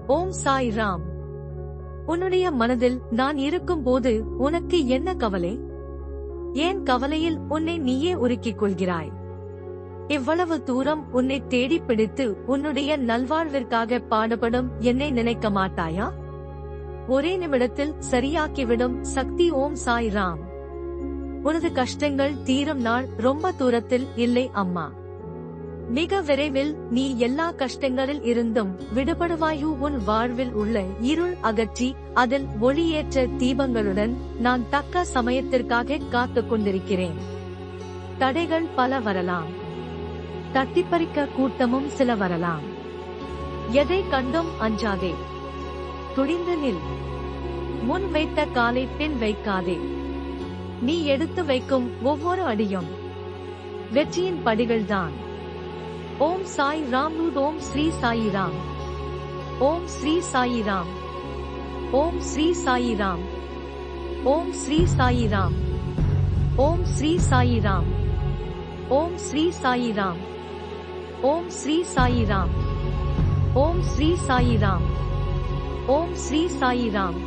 ஓம் சாய் ராம். உன்னுடைய மனதில் நான் இருக்கும்போது உனக்கு என்ன கவலை? ஏன் கவலையில் உன்னை நீயே உருக்கிக் கொள்கிறாய்? இவ்வளவு தூரம் உன்னை தேடி பிடித்து உன்னுடைய நல்வாழ்விற்காக பாடுபடும் என்னை நினைக்க மாட்டாயா? ஒரே நிமிடத்தில் சரியாக்கிவிடும் சக்தி ஓம் சாய் ராம். உனது கஷ்டங்கள் தீரும் நாள் ரொம்ப தூரத்தில் இல்லை அம்மா. மிக விரைவில் நீ எல்லா கஷ்டங்களில் இருந்தும் விடுபடுவாயு. உன் வாழ்வில் உள்ள இருள் அகற்றி அதில் ஒளியேற்ற தீபங்களுடன் நான் தக்க சமயத்திற்காக காத்துக் கொண்டிருக்கிறேன். தடைகள் பல வரலாம், தட்டிப்பறிக்க கூட்டமும் சில வரலாம். எதை கண்டும் அஞ்சாதே, துணிந்து நில். முன் வைத்த காலை பின் வைக்காதே. நீ எடுத்து வைக்கும் ஒவ்வொரு அடியும் வெற்றியின் படிகள்தான். ஓம் சாய் ராம். ஓம் ஸ்ரீ சாயி ராம். ஓம் ஸ்ரீ சாயி ராம். ஓம் ஸ்ரீ சாயி ராம். ஓம் ஸ்ரீ சாயி ராம். ஓம் ஸ்ரீ சாயி ராம். ஓம் ஸ்ரீ சாயி ராம். ஓம் ஸ்ரீ சாயி ராம். ஓம் ஸ்ரீ சாயி ராம். ஓம் ஸ்ரீ சாயி ராம்.